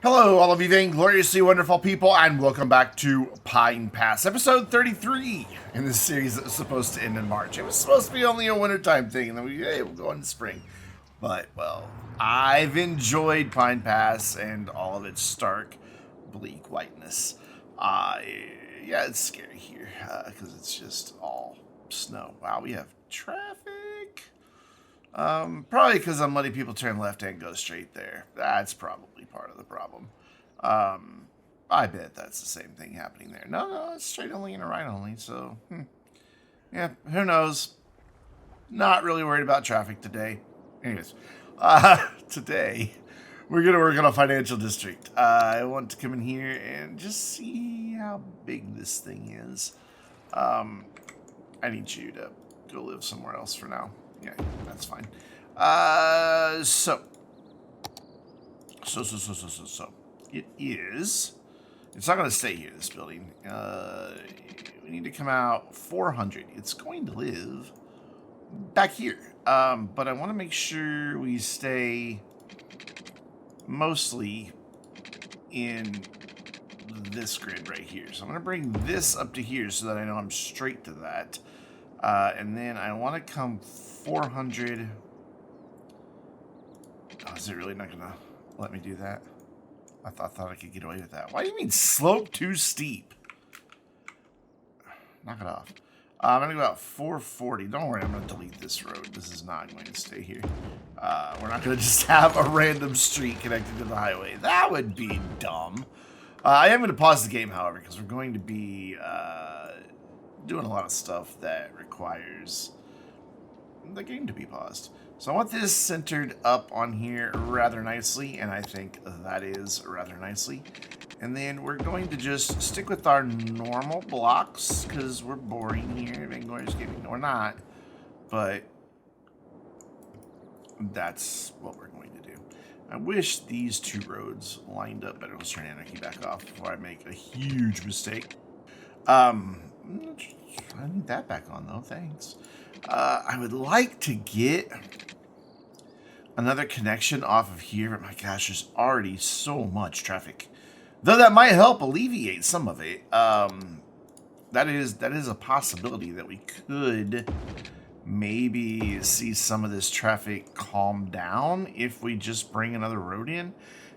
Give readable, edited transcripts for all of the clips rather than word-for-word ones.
Hello, all of you vaingloriously wonderful people, and welcome back to Pine Pass, episode 33 in this series that was supposed to end in March. It was supposed to be only a wintertime thing, and then we'll go into spring. But, well, I've enjoyed Pine Pass and all of its stark, bleak whiteness. Yeah, it's scary here, because it's just all snow. Wow, we have traffic. Probably because I'm letting people turn left and go straight there. That's probably part of the problem. I bet that's the same thing happening there. No, it's straight only and a right only, so, yeah, who knows? Not really worried about traffic today. Anyways, today, we're going to work on a financial district. I want to come in here and just see how big this thing is. I need you to go live somewhere else for now. Yeah, that's fine. So. It is. It's not going to stay here, this building. We need to come out 400. It's going to live back here. But I want to make sure we stay mostly in this grid right here. So I'm going to bring this up to here so that I know I'm straight to that. And then I want to come 400. Oh, is it really not going to let me do that? I thought I could get away with that. Why do you mean slope too steep? Knock it off. I'm going to go about 440. Don't worry, I'm going to delete this road. This is not going to stay here. We're not going to just have a random street connected to the highway. That would be dumb. I am going to pause the game, however, because we're going to be doing a lot of stuff that requires the game to be paused. So I want this centered up on here rather nicely, and I think that is rather nicely. And then we're going to just stick with our normal blocks, because we're boring here. Vainglorious Gaming, we're not, but that's what we're going to do. I wish these two roads lined up better. Let's turn Anarchy back off before I make a huge mistake. I need that back on, though. Thanks. I would like to get another connection off of here, but my gosh, there's already so much traffic. Though that might help alleviate some of it. That is a possibility that we could maybe see some of this traffic calm down if we just bring another road in.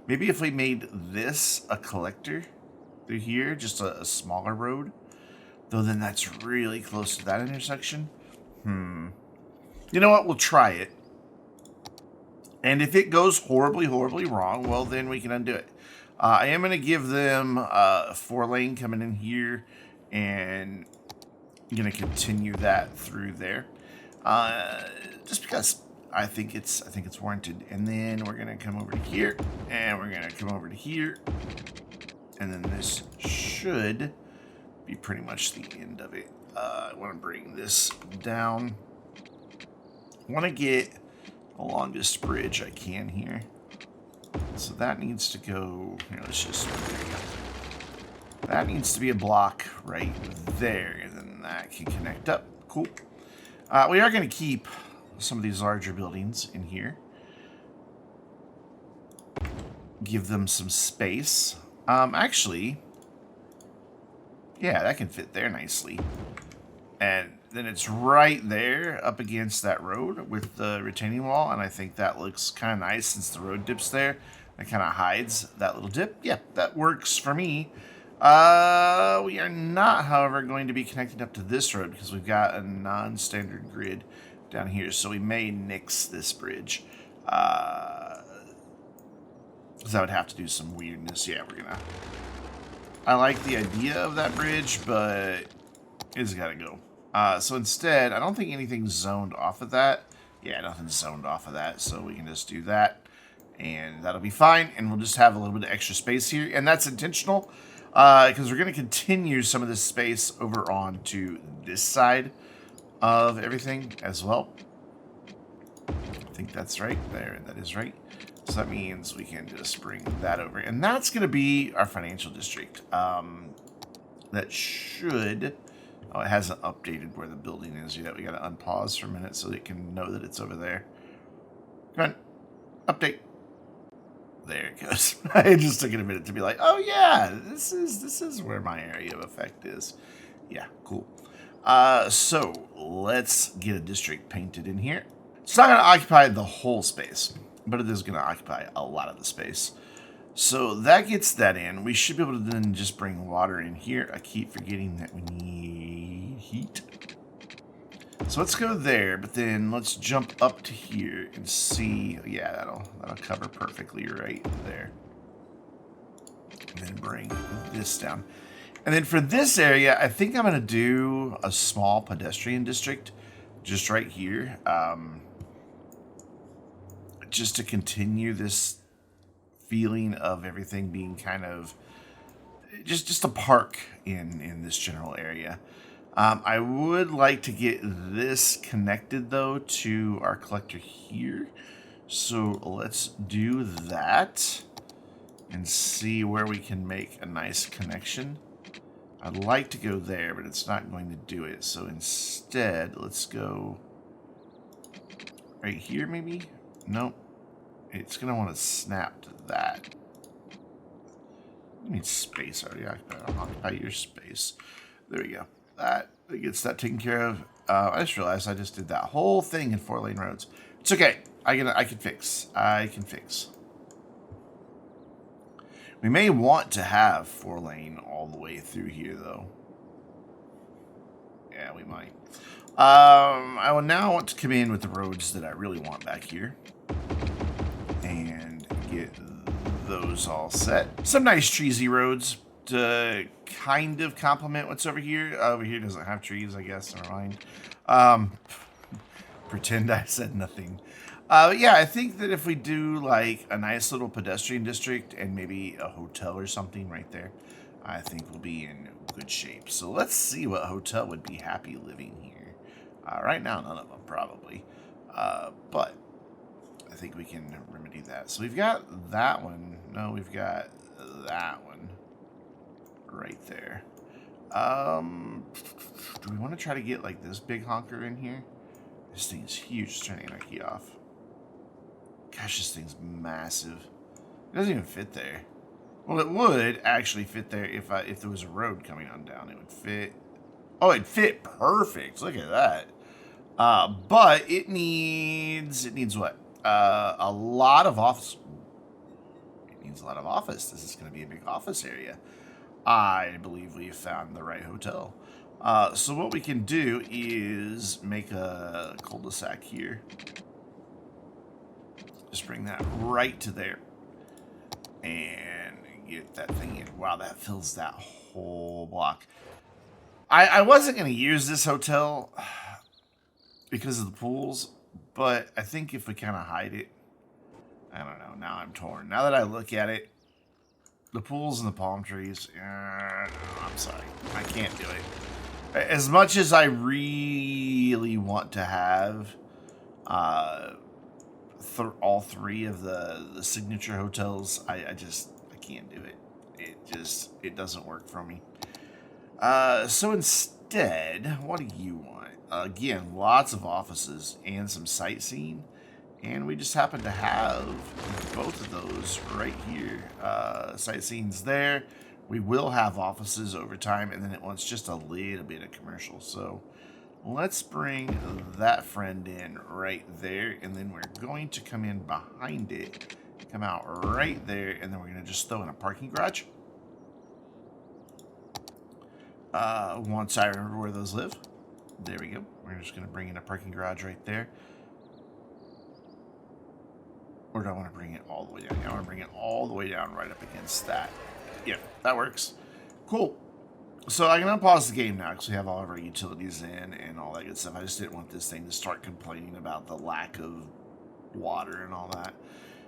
Maybe if we made this a collector through here, just a smaller road. Though then that's really close to that intersection. You know what? We'll try it. And if it goes horribly, horribly wrong, well, then we can undo it. I am going to give them a 4-lane coming in here, and I'm going to continue that through there, just because I think it's warranted. And then we're going to come over to here, and we're going to come over to here, and then this should be pretty much the end of it. I want to bring this down. I want to get the longest bridge I can here. So that needs to go, here, let's just, there you go. That needs to be a block right there, and then that can connect up. Cool. We are going to keep some of these larger buildings in here. Give them some space. Actually, yeah, that can fit there nicely. And then it's right there up against that road with the retaining wall, and I think that looks kind of nice since the road dips there. That kind of hides that little dip. Yeah, that works for me. We are not, however, going to be connecting up to this road because we've got a non-standard grid down here, so we may nix this bridge. Because that would have to do some weirdness. Yeah, we're gonna... I like the idea of that bridge, but it's gotta go. So instead, I don't think anything's zoned off of that. Yeah, nothing's zoned off of that, so we can just do that. And that'll be fine, and we'll just have a little bit of extra space here. And that's intentional, because we're going to continue some of this space over onto this side of everything as well. I think that's right there. That is right. So that means we can just bring that over. And that's going to be our financial district. That should... Oh, it hasn't updated where the building is yet. We got to unpause for a minute so it can know that it's over there. Come on. Update. There it goes. It just took it a minute to be like, oh yeah, this is where my area of effect is. Yeah, cool. So let's get a district painted in here. It's not going to occupy the whole space, but it is going to occupy a lot of the space. So that gets that in. We should be able to then just bring water in here. I keep forgetting that we need heat. So let's go there, but then let's jump up to here and see. Yeah, that'll cover perfectly right there. And then bring this down. And then for this area, I think I'm going to do a small pedestrian district just right here. Just to continue this feeling of everything being kind of just a park in this general area. I would like to get this connected, though, to our collector here. So let's do that and see where we can make a nice connection. I'd like to go there, but it's not going to do it. So instead, let's go right here, maybe? Nope. It's going to want to snap to that. You need space already. Occupy your space. There we go. That gets that taken care of. I just realized I just did that whole thing in 4-lane roads. It's okay. I can fix. I can fix. We may want to have 4-lane all the way through here, though. Yeah, we might. I will now want to come in with the roads that I really want back here. And get those all set. Some nice treesy roads to kind of complement what's over here. Over here doesn't have trees, I guess. Never mind. Pretend I said nothing. But yeah, I think that if we do like a nice little pedestrian district and maybe a hotel or something right there, I think we'll be in good shape. So let's see what hotel would be happy living here. Right now, none of them probably. But I think we can remedy that. So we've got that one. No, we've got that one right there. Do we want to try to get like this big honker in here? This thing is huge. Let's turn anarchy off. Gosh, this thing's massive. It doesn't even fit there. Well, it would actually fit there if there was a road coming on down. It would fit. Oh, it'd fit perfect. Look at that. But it needs what? A lot of office. It needs a lot of office. This is going to be a big office area. I believe we have found the right hotel. So what we can do is make a cul-de-sac here. Just bring that right to there. And get that thing in. Wow, that fills that whole block. I wasn't going to use this hotel because of the pools, but I think if we kind of hide it, I don't know. Now I'm torn. Now that I look at it, the pools and the palm trees, I'm sorry. I can't do it. As much as I really want to have all three of the signature hotels, I can't do it. It doesn't work for me. So instead, what do you want? Again, lots of offices and some sightseeing. And we just happen to have both of those right here. Sightseeing's there. We will have offices over time, and then it wants just a little bit of commercial. So let's bring that friend in right there, and then we're going to come in behind it, come out right there, and then we're going to just throw in a parking garage. Once I remember where those live. There we go. We're just going to bring in a parking garage right there. Or do I want to bring it all the way down? I want to bring it all the way down right up against that. Yeah, that works. Cool. So I'm going to unpause the game now because we have all of our utilities in and all that good stuff. I just didn't want this thing to start complaining about the lack of water and all that.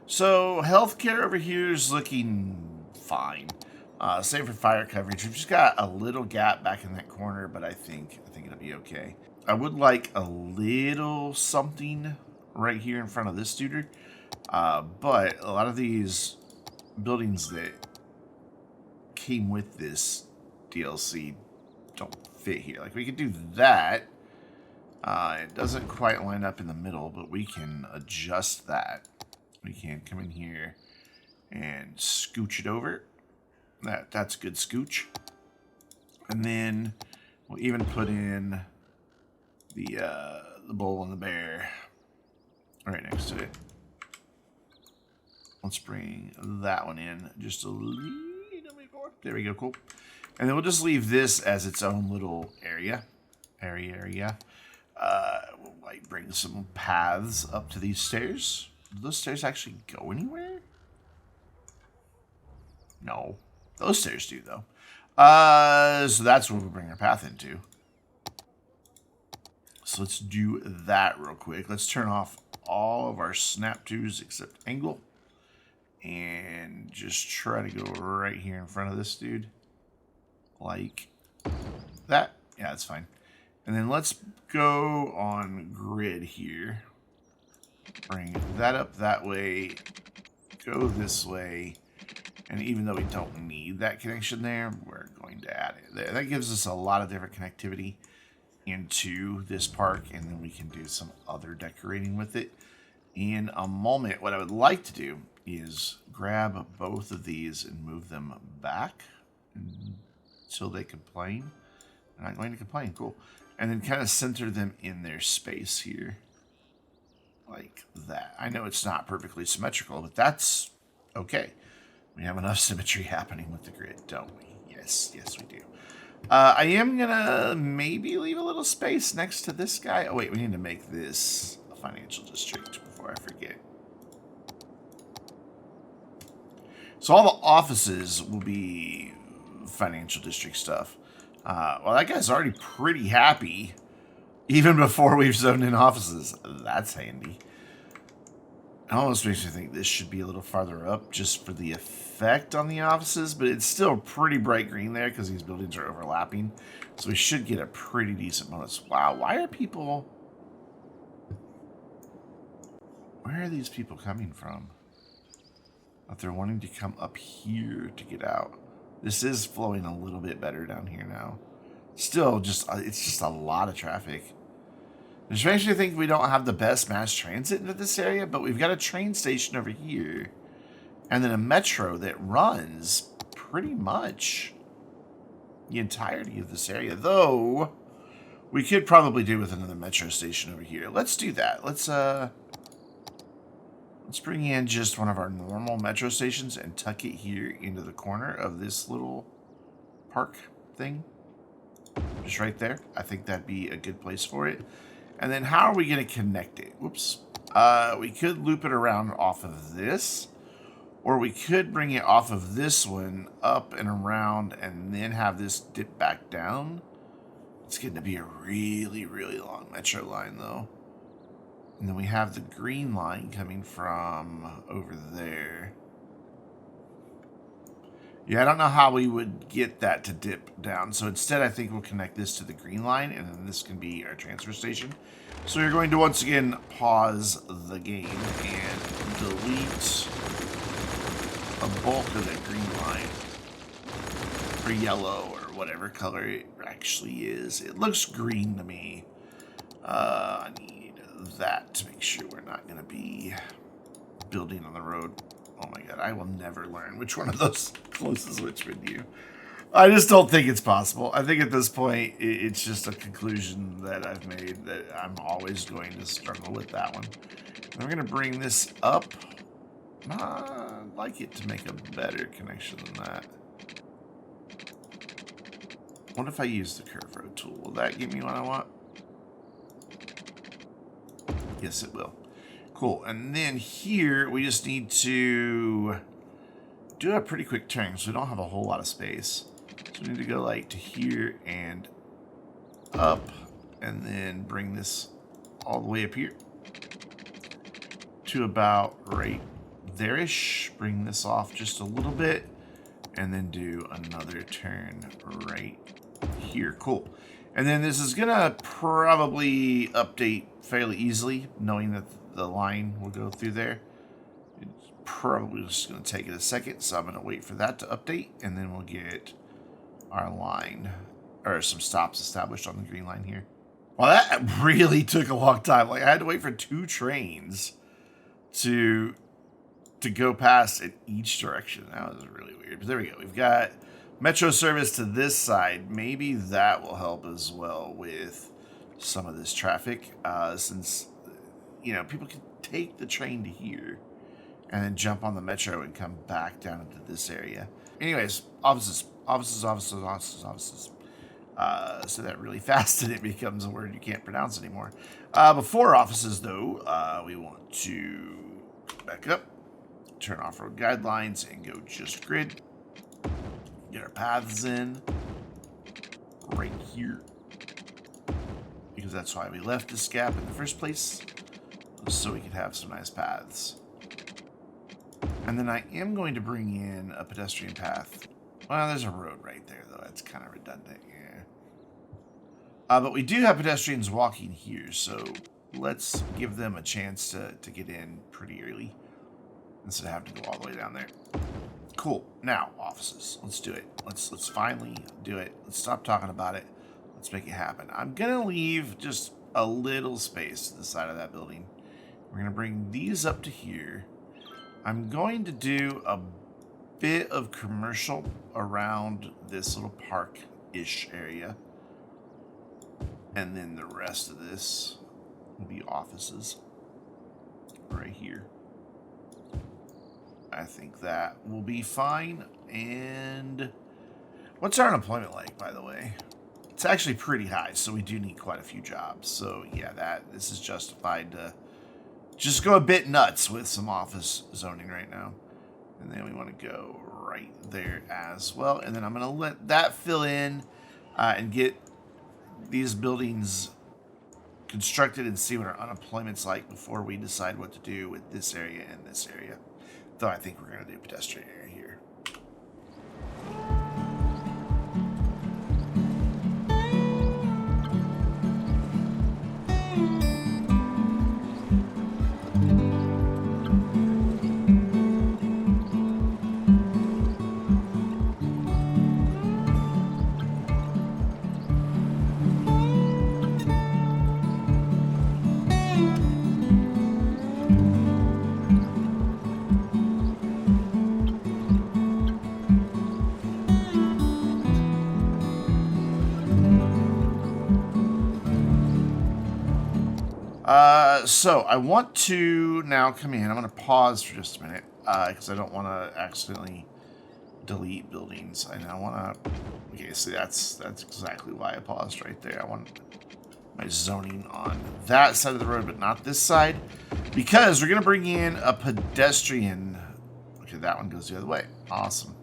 So healthcare over here is looking fine. Same for fire coverage. We've just got a little gap back in that corner, but I think it'll be okay. I would like a little something right here in front of this dude. But a lot of these buildings that came with this DLC don't fit here. Like, we could do that. It doesn't quite line up in the middle, but we can adjust that. We can come in here And scooch it over. That's good scooch. And then we'll even put in the bull and the bear right next to it. Let's bring that one in just a little bit more. There we go, cool. And then we'll just leave this as its own little area. We'll like bring some paths up to these stairs. Do those stairs actually go anywhere? No. Those stairs do, though. So that's where we'll bring our path into. So let's do that real quick. Let's turn off all of our snap twos except angle. And just try to go right here in front of this dude. Like that. Yeah, that's fine. And then let's go on grid here. Bring that up that way. Go this way. And even though we don't need that connection there, we're going to add it. That gives us a lot of different connectivity into this park. And then we can do some other decorating with it in a moment. What I would like to do is grab both of these and move them back until they complain. They're not going to complain. Cool. And then kind of center them in their space here. Like that. I know it's not perfectly symmetrical, but that's okay. We have enough symmetry happening with the grid, don't we? Yes, yes we do. I am going to maybe leave a little space next to this guy. Oh, wait, we need to make this a financial district before I forget. So all the offices will be financial district stuff. Well, that guy's already pretty happy, even before we've zoned in offices. That's handy. It almost makes me think this should be a little farther up just for the effect on the offices, but it's still pretty bright green there because these buildings are overlapping. So we should get a pretty decent bonus. Wow, why are people... Where are these people coming from? If they're wanting to come up here to get out. This is flowing a little bit better down here now. Still, it's just a lot of traffic. Which makes me think we don't have the best mass transit into this area, but we've got a train station over here. And then a metro that runs pretty much the entirety of this area. Though, we could probably do with another metro station over here. Let's do that. Let's bring in just one of our normal metro stations and tuck it here into the corner of this little park thing. Just right there. I think that'd be a good place for it. And then how are we going to connect it? Whoops. We could loop it around off of this. Or we could bring it off of this one up and around and then have this dip back down. It's going to be a really, really long metro line though. And then we have the green line coming from over there. Yeah, I don't know how we would get that to dip down. So instead, I think we'll connect this to the green line, and then this can be our transfer station. So you're going to once again pause the game and delete a bulk of that green line. Or yellow, or whatever color it actually is. It looks green to me. I need that to make sure we're not going to be building on the road. Oh my god, I will never learn which one of those closes which with you. I just don't think it's possible. I think at this point, it's just a conclusion that I've made that I'm always going to struggle with that one. And we're going to bring this up. I'd like it to make a better connection than that. What if I use the curve road tool? Will that give me what I want? Yes, it will. Cool. And then here, we just need to do a pretty quick turn, so we don't have a whole lot of space. So we need to go like to here and up, and then bring this all the way up here to about right there-ish. Bring this off just a little bit, and then do another turn right here. Cool. And then this is going to probably update fairly easily, knowing that the line will go through there. It's probably just going to take it a second, so I'm going to wait for that to update, and then we'll get our line, or some stops established on the green line here. Well, that really took a long time. Like, I had to wait for 2 trains to to go past in each direction. That was really weird. But there we go. We've got metro service to this side. Maybe that will help as well with some of this traffic, since, you know, people can take the train to here and then jump on the metro and come back down into this area. Anyways, offices. So that really fast and it becomes a word you can't pronounce anymore. Before offices, though, we want to back up, turn off road guidelines, and go just grid. Get our paths in right here, because that's why we left this gap in the first place, so we could have some nice paths. And then I am going to bring in a pedestrian path. Well, there's a road right there, though. That's kind of redundant, yeah. But we do have pedestrians walking here, so let's give them a chance to get in pretty early instead of having to go all the way down there. Cool. Now, offices. Let's do it. Let's finally do it. Let's stop talking about it. Let's make it happen. I'm going to leave just a little space to the side of that building. We're going to bring these up to here. I'm going to do a bit of commercial around this little park-ish area. And then the rest of this will be offices right here. I think that will be fine. And what's our unemployment like, by the way? It's actually pretty high, so we do need quite a few jobs. So yeah, this is justified to just go a bit nuts with some office zoning right now. And then we want to go right there as well. And then I'm going to let that fill in and get these buildings constructed and see what our unemployment's like before we decide what to do with this area and this area. Though I think we're going to do pedestrian area here. So I want to now come in. I'm going to pause for just a minute because I don't want to accidentally delete buildings. And I want to. Okay, see that's exactly why I paused right there. I want my zoning on that side of the road, but not this side, because we're going to bring in a pedestrian. Okay, that one goes the other way. Awesome.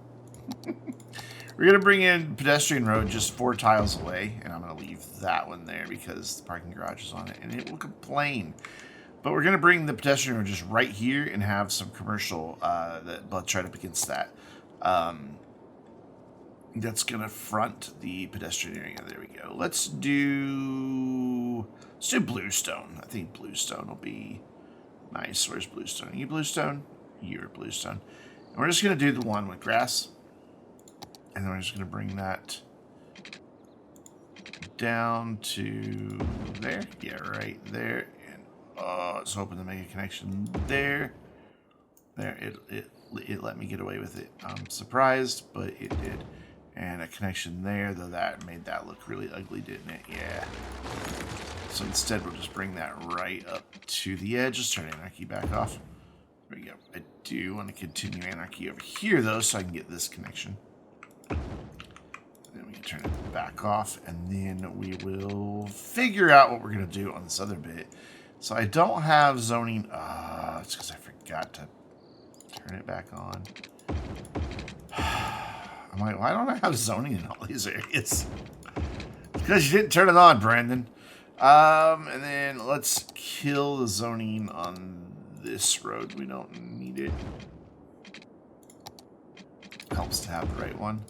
We're going to bring in pedestrian road just 4 tiles away, and I'm going to leave that one there because the parking garage is on it, and it will complain. But we're going to bring the pedestrian road just right here and have some commercial that's right up against that. That's going to front the pedestrian area. There we go. Let's do bluestone. I think bluestone will be nice. Where's bluestone? Are you bluestone? You're bluestone. And we're just going to do the one with grass. And then we're just going to bring that down to there. Yeah, right there. And let's hoping to make a connection there. There, it let me get away with it. I'm surprised, but it did. And a connection there, though that made that look really ugly, didn't it? Yeah. So instead, we'll just bring that right up to the edge. Just turn anarchy back off. There we go. I do want to continue anarchy over here, though, so I can get this connection. Then we can turn it back off, and then we will figure out what we're going to do on this other bit. So I don't have zoning. It's because I forgot to turn it back on. I'm like, why don't I have zoning in all these areas? It's because you didn't turn it on, Brandon. And then let's kill the zoning on this road. We don't need it. Helps to have the right one.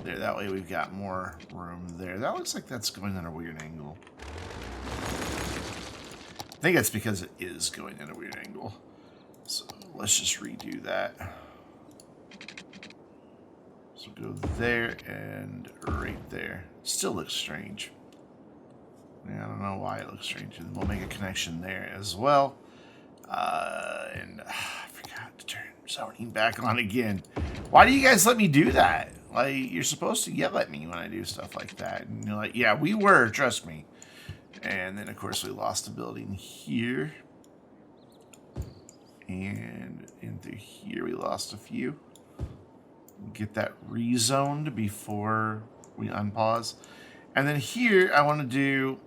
There, that way we've got more room there. That looks like that's going at a weird angle. I think that's because it is going at a weird angle. So let's just redo that. So go there and right there. Still looks strange. Yeah, I don't know why it looks strange. And we'll make a connection there as well. I forgot to turn zoning back on again. Why do you guys let me do that? Like, you're supposed to yell at me when I do stuff like that. And you're like, yeah, we were, trust me. And then, of course, we lost a building here. And in through here, we lost a few. Get that rezoned before we unpause. And then here, I want to do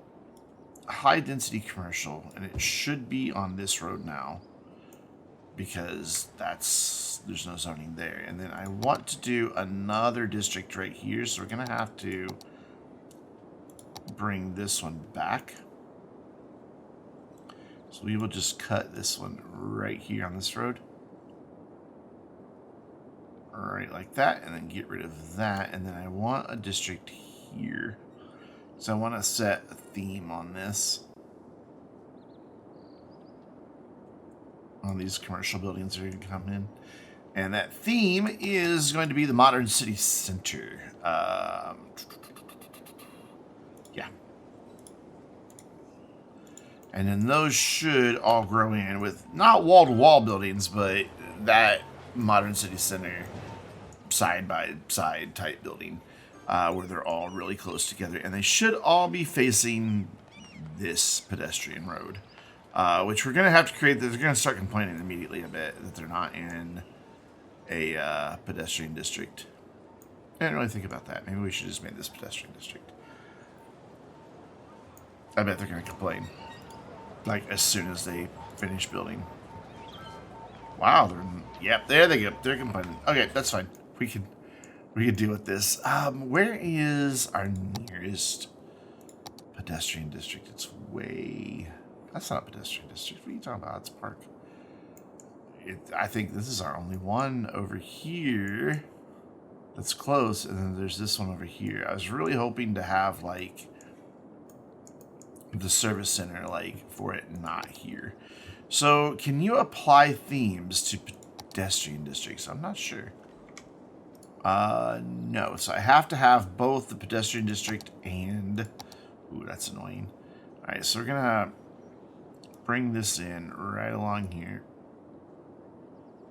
high density commercial. And it should be on this road now, because there's no zoning there. And then I want to do another district right here, so we're gonna have to bring this one back. So we will just cut this one right here on this road, right like that, and then get rid of that. And then I want a district here, so I want to set a theme on this. On these commercial buildings that are going to come in. And that theme is going to be the modern city center. Yeah. And then those should all grow in with not wall-to-wall buildings, but that modern city center side-by-side type building where they're all really close together. And they should all be facing this pedestrian road. Which we're going to have to create. They're going to start complaining immediately a bit that they're not in a pedestrian district. I didn't really think about that. Maybe we should just make this pedestrian district. I bet they're going to complain. Like, as soon as they finish building. Wow. Yep, there they go. They're complaining. Okay, that's fine. We can deal with this. Where is our nearest pedestrian district? It's way... That's not a pedestrian district. What are you talking about? It's a park. I think this is our only one over here that's close, and then there's this one over here. I was really hoping to have, like, the service center, like, for it not here. So, can you apply themes to pedestrian districts? I'm not sure. No. So, I have to have both the pedestrian district and... Ooh, that's annoying. Alright, so we're gonna... bring this in right along here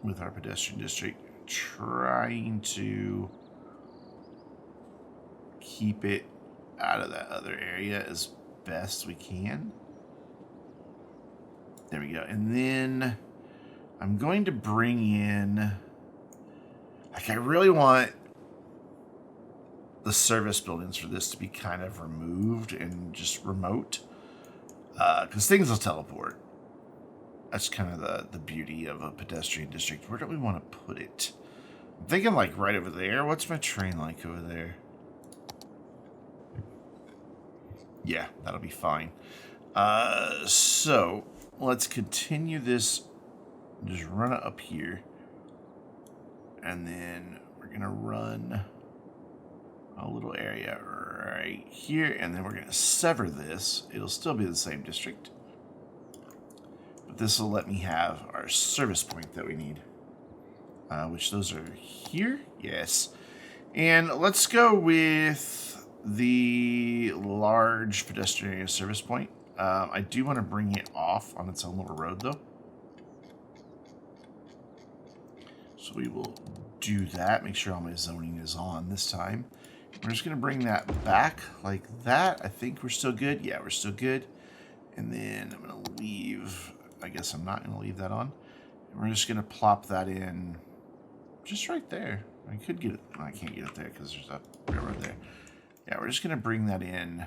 with our pedestrian district, trying to keep it out of that other area as best we can. There we go. And then I'm going to bring in, like, I really want the service buildings for this to be kind of removed and just remote. Because things will teleport. That's kind of the beauty of a pedestrian district. Where do we want to put it? I'm thinking, like, right over there. What's my train like over there? Yeah, that'll be fine. So, let's continue this. Just run it up here. And then we're going to run a little area right here, and then we're going to sever this. It'll still be the same district, but this will let me have our service point that we need, which those are here. Yes. And let's go with the large pedestrian service point. I do want to bring it off on its own little road, though. So we will do that. Make sure all my zoning is on this time. We're just going to bring that back like that. I think we're still good. Yeah, we're still good. And then I'm going to leave. I guess I'm not going to leave that on. And we're just going to plop that in just right there. I could get it. I can't get it there because there's a railroad there. Yeah, we're just going to bring that in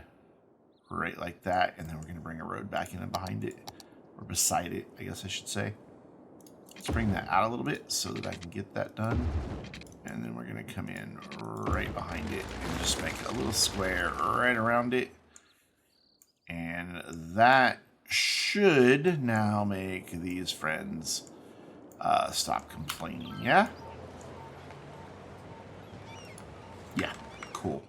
right like that. And then we're going to bring a road back in and behind it. Or beside it, I guess I should say. Let's bring that out a little bit so that I can get that done. And then we're going to come in right behind it and just make a little square right around it. And that should now make these friends stop complaining, yeah? Yeah, cool.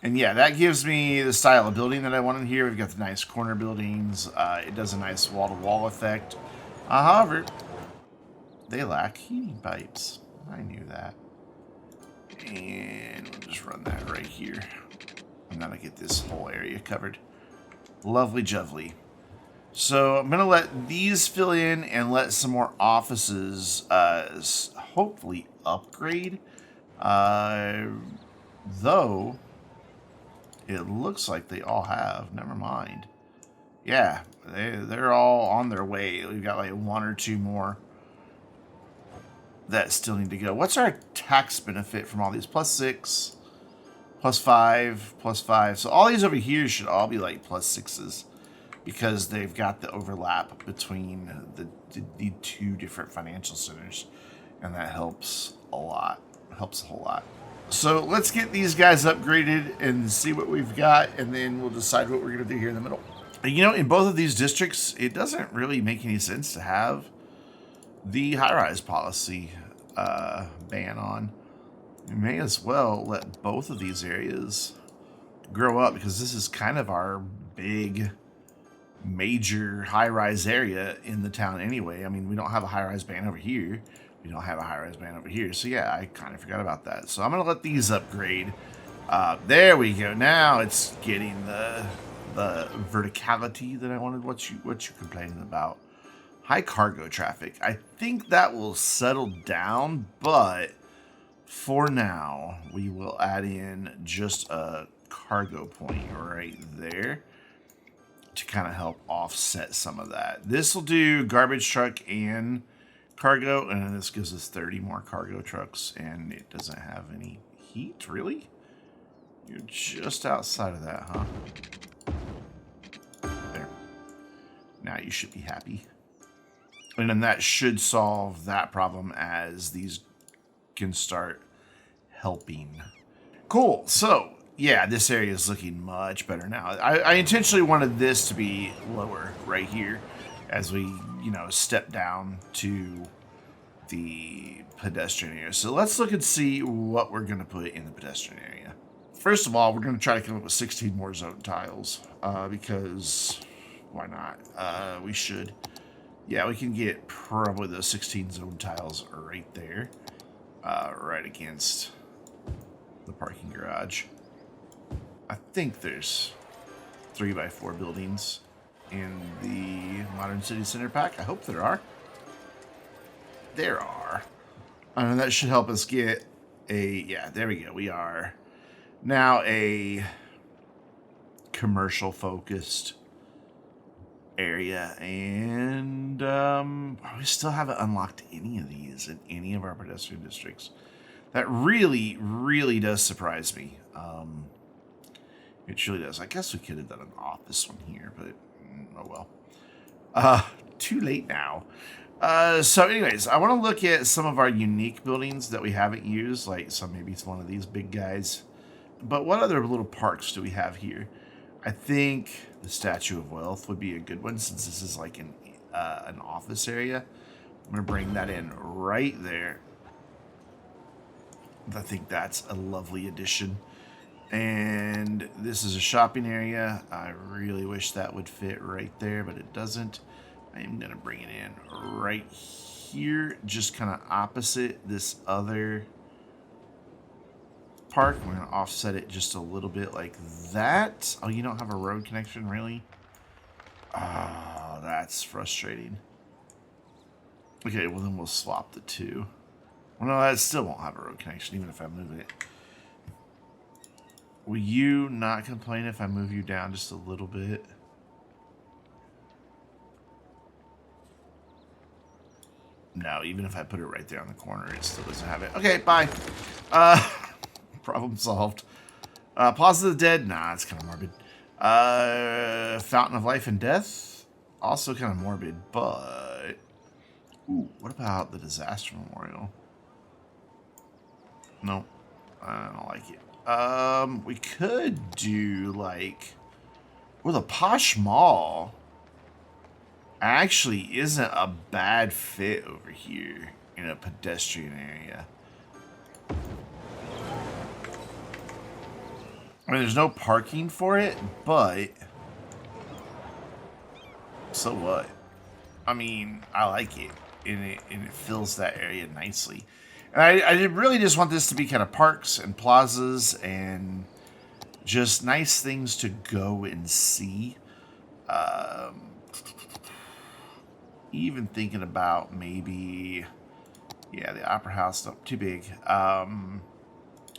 And yeah, that gives me the style of building that I want in here. We've got the nice corner buildings. It does a nice wall-to-wall effect. However, they lack heating pipes. I knew that. And we'll just run that right here. And that'll get this whole area covered. Lovely jubbly. So I'm going to let these fill in and let some more offices hopefully upgrade. Though, it looks like they all have. Never mind. Yeah, they're all on their way. We've got like one or two more that still need to go. What's our tax benefit from all these? +6, +5, +5. So all these over here should all be like +6s because they've got the overlap between the two different financial centers, and that helps a lot. Helps a whole lot. So let's get these guys upgraded and see what we've got, and then we'll decide what we're going to do here in the middle. You know, in both of these districts, it doesn't really make any sense to have the high-rise policy ban on. We may as well let both of these areas grow up, because this is kind of our big major high-rise area in the town anyway. I mean, we don't have a high-rise ban over here. We don't have a high-rise ban over here. So yeah, I kind of forgot about that. So I'm going to let these upgrade. There we go. Now it's getting the verticality that I wanted. What you complaining about? High cargo traffic. I think that will settle down, but for now, we will add in just a cargo point right there to kind of help offset some of that. This will do garbage truck and cargo, and then this gives us 30 more cargo trucks, and it doesn't have any heat, really? You're just outside of that, huh? There. Now you should be happy. And then that should solve that problem as these can start helping. Cool. So, yeah, this area is looking much better now. I intentionally wanted this to be lower right here as we, you know, step down to the pedestrian area. So let's look and see what we're going to put in the pedestrian area. First of all, we're going to try to come up with 16 more zone tiles because why not? We should. Yeah, we can get probably those 16 zone tiles right there, right against the parking garage. I think there's 3x4 buildings in the Modern City Center pack. I hope there are. There are. And that should help us get a, yeah, there we go. We are now a commercial focused area, and we still haven't unlocked any of these in any of our pedestrian districts. That really, really does surprise me. It truly does. I guess we could have done an office one here, but oh well. Too late now. So anyways, I want to look at some of our unique buildings that we haven't used, like maybe it's one of these big guys. But what other little parks do we have here? I think the Statue of Wealth would be a good one, since this is like an office area. I'm going to bring that in right there. I think that's a lovely addition. And this is a shopping area. I really wish that would fit right there, but it doesn't. I am going to bring it in right here, just kind of opposite this other park. We're going to offset it just a little bit like that. Oh, you don't have a road connection, really? Oh, that's frustrating. Okay, well then we'll swap the two. Well, no, that still won't have a road connection, even if I move it. Will you not complain if I move you down just a little bit? No, even if I put it right there on the corner, it still doesn't have it. Okay, bye. Problem solved. Plaza of the Dead? Nah, it's kind of morbid. Fountain of Life and Death? Also kind of morbid, but... Ooh, what about the Disaster Memorial? Nope. I don't like it. We could do, like... Well, the Posh Mall actually isn't a bad fit over here in a pedestrian area. I mean, there's no parking for it, but so what? I mean, I like it, and it fills that area nicely. And I really just want this to be kind of parks and plazas and just nice things to go and see. even thinking about maybe, yeah, the Opera House, no, too big.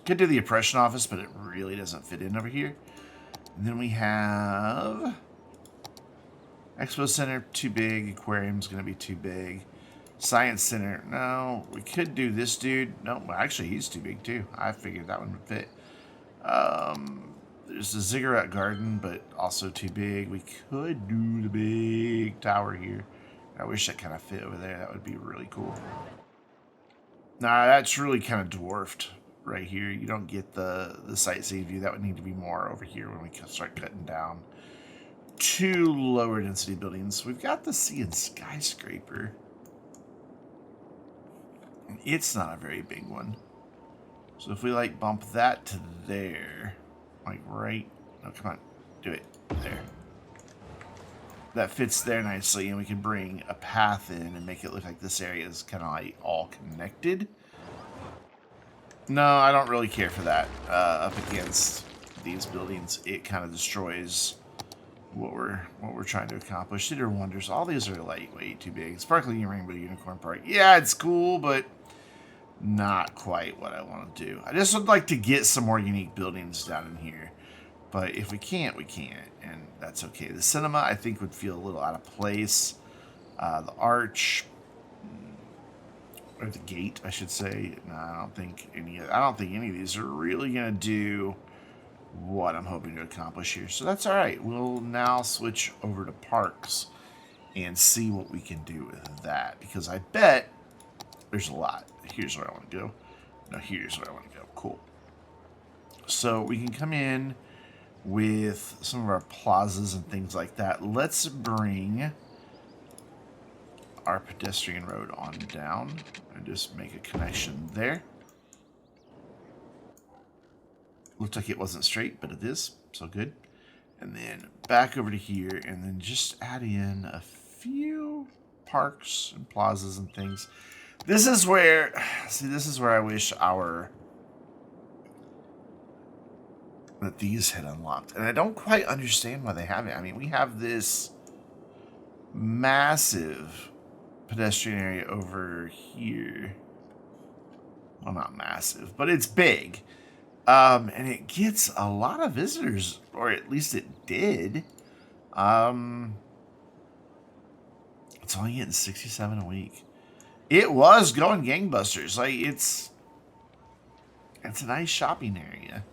Could do the Oppression Office, but it really doesn't fit in over here. And then we have Expo Center, too big. Aquarium's going to be too big. Science Center, no. We could do this dude. No, well, actually, he's too big, too. I figured that one would fit. There's the Ziggurat Garden, but also too big. We could do the big tower here. I wish that kind of fit over there. That would be really cool. Nah, that's really kind of dwarfed right here. You don't get the sightseeing view. That would need to be more over here when we start cutting down two lower density buildings. We've got the Sea and Skyscraper. It's not a very big one. So if we like bump that to there, like right, oh come on, do it, there. That fits there nicely, and we can bring a path in and make it look like this area is kind of like all connected. No, I don't really care for that. Up against these buildings, it kind of destroys what we're trying to accomplish. Cedar Wonders, all these are lightweight, too big. Sparkling Rainbow Unicorn Park, yeah, it's cool, but not quite what I want to do. I just would like to get some more unique buildings down in here. But if we can't, we can't. And that's okay. The cinema, I think, would feel a little out of place. The arch, or the gate, I should say. No, I don't think any of these are really going to do what I'm hoping to accomplish here. So that's all right. We'll now switch over to parks and see what we can do with that. Because I bet there's a lot. Here's where I want to go. No, here's where I want to go. Cool. So we can come in with some of our plazas and things like that. Let's bring our pedestrian road on down and just make a connection there. Looks like it wasn't straight, but it is, so good. And then back over to here, and then just add in a few parks and plazas and things. This is where, see, this is where I wish that these had unlocked. And I don't quite understand why they haven't. I mean, we have this massive pedestrian area over here. Well, not massive, but it's big. And it gets a lot of visitors, or at least it did. It's only getting 67 a week. It was going gangbusters. Like, it's a nice shopping area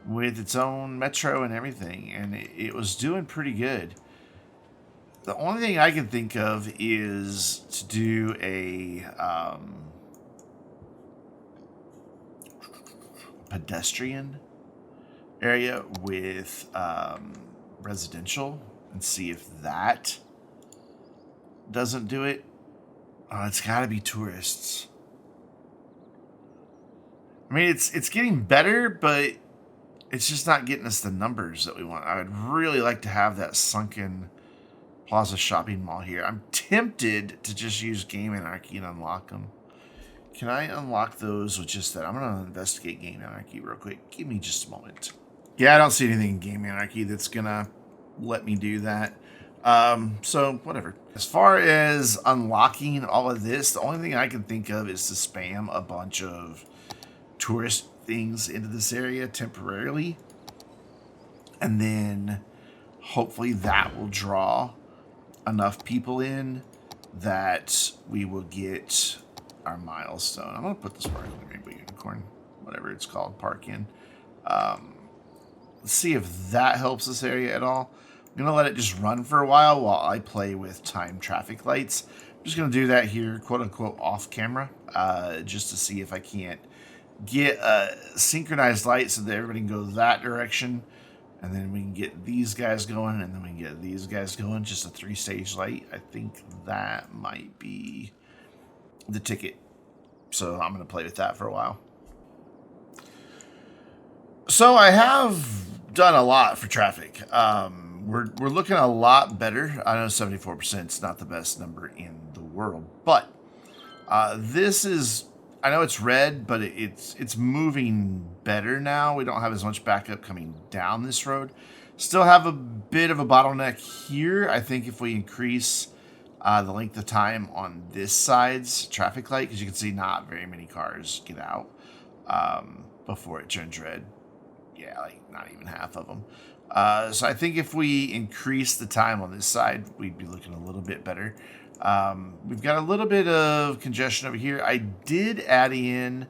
with its own metro and everything, and it was doing pretty good. The only thing I can think of is to do a pedestrian area with residential and see if that doesn't do it. It's got to be tourists. I mean, it's getting better, but it's just not getting us the numbers that we want. I would really like to have that sunken Plaza shopping mall here. I'm tempted to just use Game Anarchy and unlock them. Can I unlock those with just that? I'm going to investigate Game Anarchy real quick. Give me just a moment. Yeah, I don't see anything in Game Anarchy that's going to let me do that. So, whatever. As far as unlocking all of this, the only thing I can think of is to spam a bunch of tourist things into this area temporarily. And then hopefully that will draw enough people in that we will get our milestone. I'm going to put the Sparkling Rainbow Unicorn, whatever it's called, park in. Let's see if that helps this area at all. I'm going to let it just run for a while I play with time traffic lights. I'm just going to do that here, quote-unquote, off camera, just to see if I can't get a synchronized light so that everybody can go that direction. And then we can get these guys going, and then we can get these guys going. Just a 3-stage light. I think that might be the ticket. So I'm going to play with that for a while. So I have done a lot for traffic. We're looking a lot better. I know 74% is not the best number in the world, but this is, I know it's red, but it's moving better now. We don't have as much backup coming down this road. Still have a bit of a bottleneck here. I think if we increase the length of time on this side's traffic light, because you can see not very many cars get out before it turns red. Yeah, like not even half of them. So I think if we increase the time on this side, we'd be looking a little bit better. We've got a little bit of congestion over here. I did add in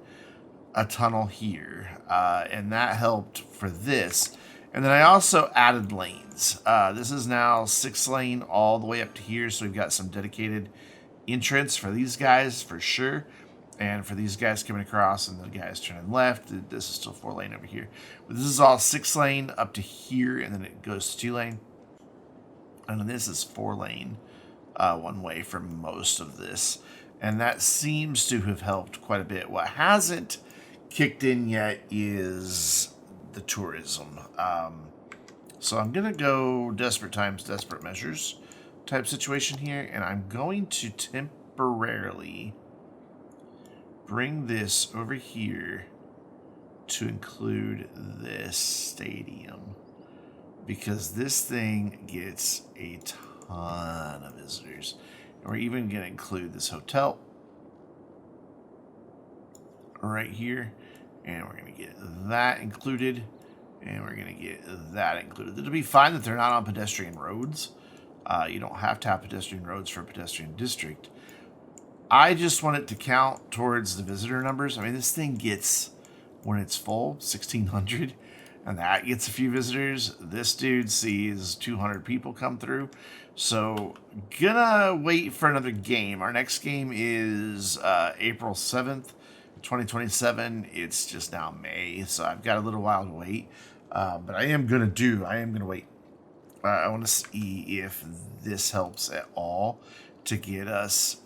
a tunnel here, and that helped for this. And then I also added lanes. This is now 6 lane all the way up to here, so we've got some dedicated entrance for these guys for sure. And for these guys coming across and the guys turning left, this is still 4 lane over here. But this is all 6 lane up to here, and then it goes to 2 lane. And then this is 4 lane one way for most of this. And that seems to have helped quite a bit. What hasn't kicked in yet is the tourism. So I'm going to go desperate times, desperate measures type situation here. And I'm going to temporarily bring this over here to include this stadium, because this thing gets a ton of visitors. And we're even going to include this hotel right here, and we're going to get that included, and we're going to get that included. It'll be fine that they're not on pedestrian roads. You don't have to have pedestrian roads for a pedestrian district. I just want it to count towards the visitor numbers. I mean, this thing gets, when it's full, 1,600, and that gets a few visitors. This dude sees 200 people come through. So, gonna wait for another game. Our next game is April 7th, 2027. It's just now May, so I've got a little while to wait. But I am gonna wait. I want to see if this helps at all to get us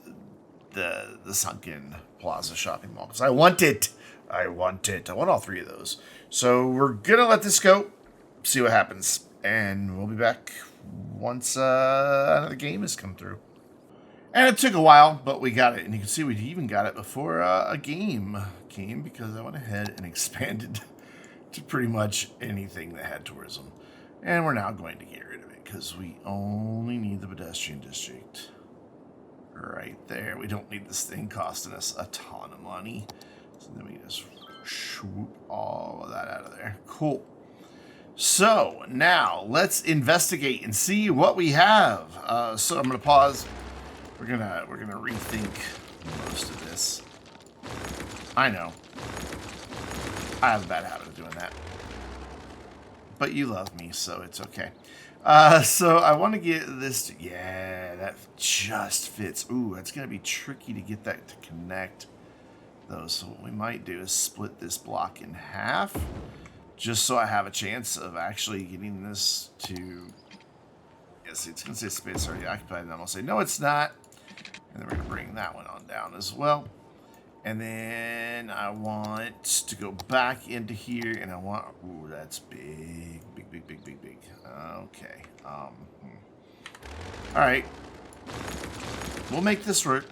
the sunken plaza shopping mall, because I want it. I want all 3 of those. So we're gonna let this go, see what happens, and we'll be back once another game has come through. And it took a while, but we got it, and you can see we even got it before a game came, because I went ahead and expanded to pretty much anything that had tourism. And we're now going to get rid of it, because we only need the pedestrian district. Right there. We don't need this thing costing us a ton of money. So then we just swoop all of that out of there. Cool. So now let's investigate and see what we have. So I'm gonna pause. We're gonna rethink most of this. I know. I have a bad habit of doing that. But you love me, so it's okay. So I want to get this. Yeah, that just fits. Ooh, it's going to be tricky to get that to connect, though. So what we might do is split this block in half, just so I have a chance of actually getting this to. Yes, it's going to say space already occupied, and I'm going to say, no, it's not. And then we're going to bring that one on down as well. And then I want to go back into here, and I want, ooh, that's big, big, big, big, big, big. Okay. All right. We'll make this work.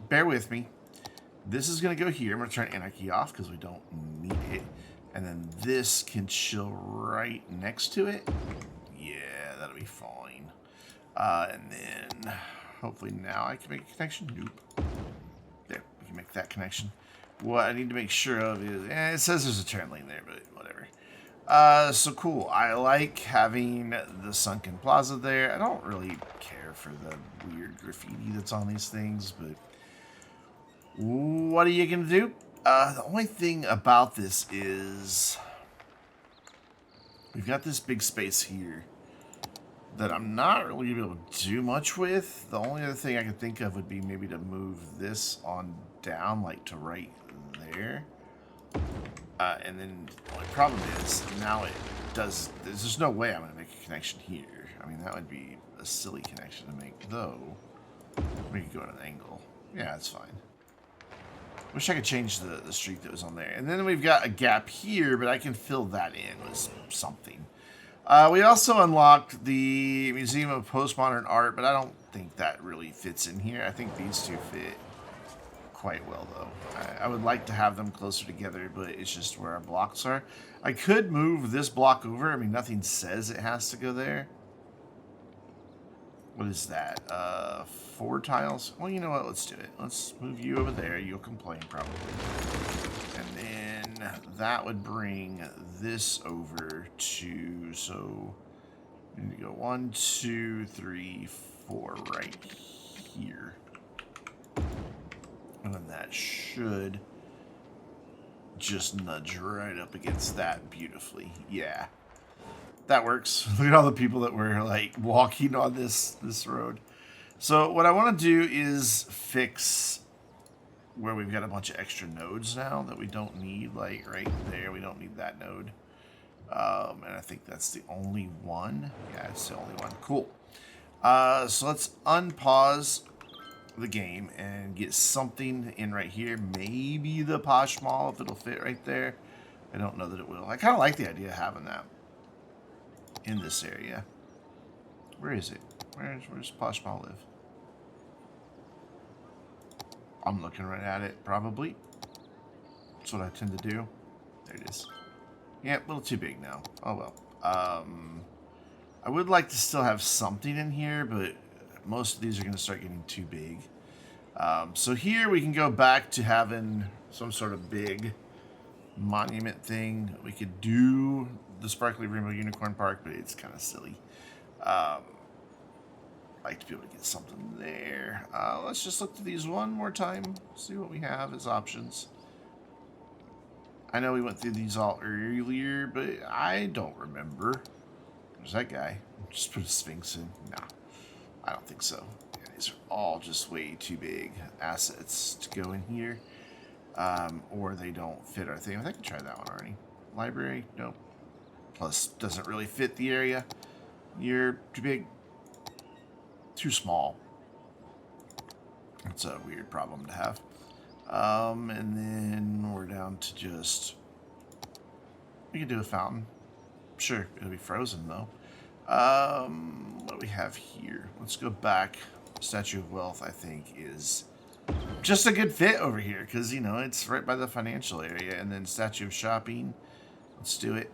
Bear with me. This is going to go here. I'm going to turn anarchy off because we don't need it. And then this can chill right next to it. Yeah, that'll be fine. And then hopefully now I can make a connection. Nope. There, we can make that connection. What I need to make sure of is, it says there's a turn lane there, but whatever. So cool. I like having the sunken plaza there. I don't really care for the weird graffiti that's on these things, but what are you going to do? The only thing about this is we've got this big space here that I'm not really going to be able to do much with. The only other thing I can think of would be maybe to move this on down, like to right there. And then the only problem is now it does, there's just no way I'm going to make a connection here. I mean, that would be a silly connection to make, though. We could go at an angle. Yeah, that's fine. Wish I could change the street that was on there. And then we've got a gap here, but I can fill that in with something. We also unlocked the Museum of Postmodern Art, but I don't think that really fits in here. I think these two fit quite well, though. I would like to have them closer together, but it's just where our blocks are. I could move this block over. I mean, nothing says it has to go there. What is that? 4 tiles? Well, you know what? Let's do it. Let's move you over there. You'll complain probably. And then that would bring this over to, so we need to go 1, 2, 3, 4 right here. And then that should just nudge right up against that beautifully. Yeah. That works. Look at all the people that were like walking on this road. So what I want to do is fix where we've got a bunch of extra nodes now that we don't need. Like right there, we don't need that node. And I think that's the only one. Yeah, it's the only one. Cool. So let's unpause the game and get something in right here. Maybe the Posh Mall, if it'll fit right there. I don't know that it will. I kind of like the idea of having that in this area. Where is it? Where's Posh Mall live? I'm looking right at it, probably. That's what I tend to do. There it is. Yeah, a little too big now. Oh well. I would like to still have something in here, but most of these are going to start getting too big. So here we can go back to having some sort of big monument thing. We could do the Sparkly Rainbow Unicorn Park, but it's kind of silly. I'd like to be able to get something there. Let's just look through these one more time, see what we have as options. I know we went through these all earlier, but I don't remember. There's that guy. Just put a Sphinx in. Nah, I don't think so. Yeah, these are all just way too big assets to go in here. Or they don't fit our thing. I think I tried that one already. Library? Nope. Plus, doesn't really fit the area. You're too big. Too small. That's a weird problem to have. And then we're down to just... We could do a fountain. Sure, it'll be frozen though. What do we have here? Let's go back. Statue of Wealth, I think, is just a good fit over here because, you know, it's right by the financial area. And then Statue of Shopping. Let's do it.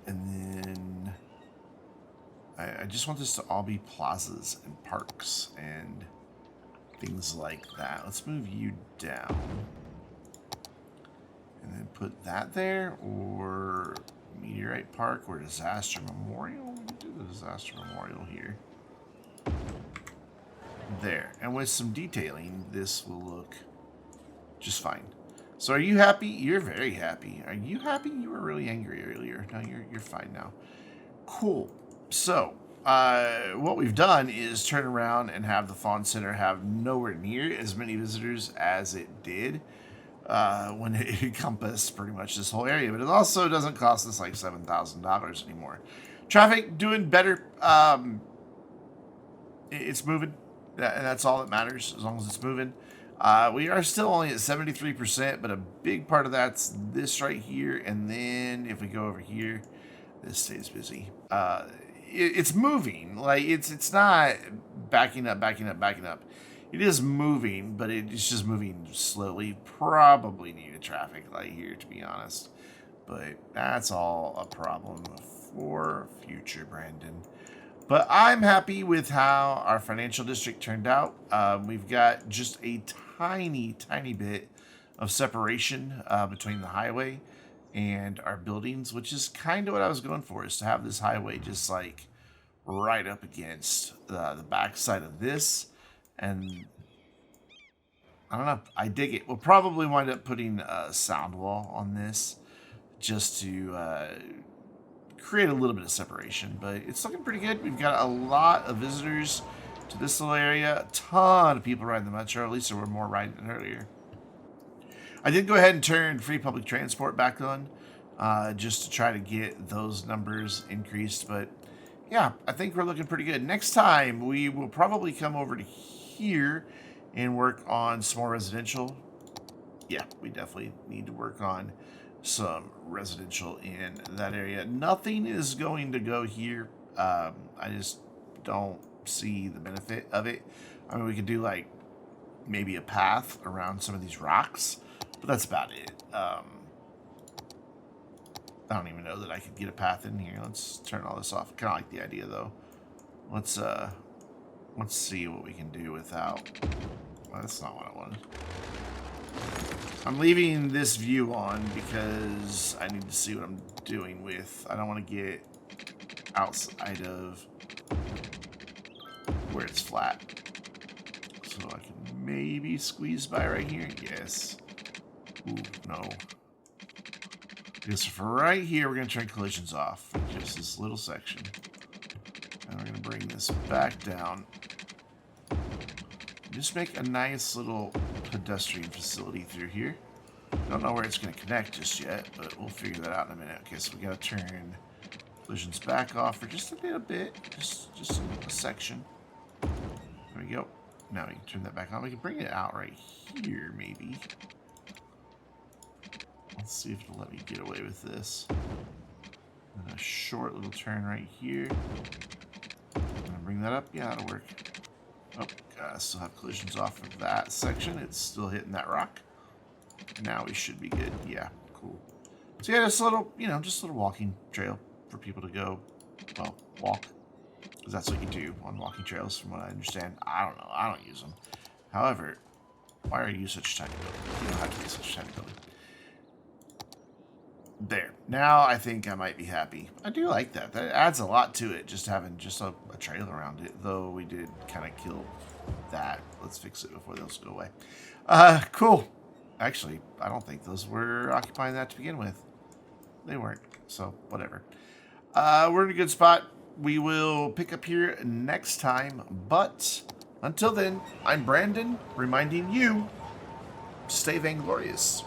And then I just want this to all be plazas and parks and things like that. Let's move you down. And then put that there, or Meteorite Park, or Disaster Memorial. We can do the Disaster Memorial here. There. And with some detailing, this will look just fine. So are you happy? You're very happy. Are you happy? You were really angry earlier. No, you're fine now. Cool. So, what we've done is turn around and have the Fawn Center have nowhere near as many visitors as it did when it encompassed pretty much this whole area. But it also doesn't cost us like $7,000 anymore. Traffic doing better. It's moving, and that's all that matters as long as it's moving. We are still only at 73%, but a big part of that's this right here. And then if we go over here, this stays busy. It's moving. Like it's not backing up. It is moving, but it's just moving slowly. Probably need a traffic light here, to be honest. But that's all a problem for future Brandon. But I'm happy with how our financial district turned out. We've got just a tiny bit of separation between the highway and our buildings, which is kind of what I was going for, is to have this highway just like right up against the backside of this. And I don't know, I dig it. We'll probably wind up putting a sound wall on this just to create a little bit of separation, but it's looking pretty good. We've got a lot of visitors to this little area. A ton of people riding the metro. At least there were more riding than earlier. I did go ahead and turn free public transport back on just to try to get those numbers increased. But yeah, I think we're looking pretty good. Next time, we will probably come over to here and work on some more residential. Yeah, we definitely need to work on some residential in that area. Nothing is going to go here. I just don't see the benefit of it. I mean, we could do like maybe a path around some of these rocks, but that's about it. I don't even know that I could get a path in here. Let's turn all this off. Kind of like the idea though. Let's Let's see what we can do without... Well, that's not what I wanted. I'm leaving this view on because I need to see what I'm doing with. I don't want to get outside of where it's flat. So I can maybe squeeze by right here. Yes. Ooh, no. Because for right here, we're going to turn collisions off. Just this little section. And we're going to bring this back down. Just make a nice little pedestrian facility through here. Don't know where it's going to connect just yet, but we'll figure that out in a minute. Okay, so we got to turn collisions back off for just a little bit. Just a section. There we go. Now we can turn that back on. We can bring it out right here, maybe. Let's see if it'll let me get away with this. And a short little turn right here. I'm gonna bring that up. Yeah, that'll work. Oh, I still have collisions off of that section. It's still hitting that rock. Now we should be good. Yeah, cool. So yeah, just a little, just a little walking trail for people to go, well, walk. Because that's what you do on walking trails, from what I understand. I don't know. I don't use them. However, why are you such a tiny building? You don't have to be such a tiny building. There. Now I think I might be happy. I do like that. That adds a lot to it, just having just a trail around it. Though we did kind of kill that. Let's fix it before those go away. Cool. Actually, I don't think those were occupying that to begin with. They weren't. So, whatever. We're in a good spot. We will pick up here next time. But until then, I'm Brandon, reminding you, stay vainglorious.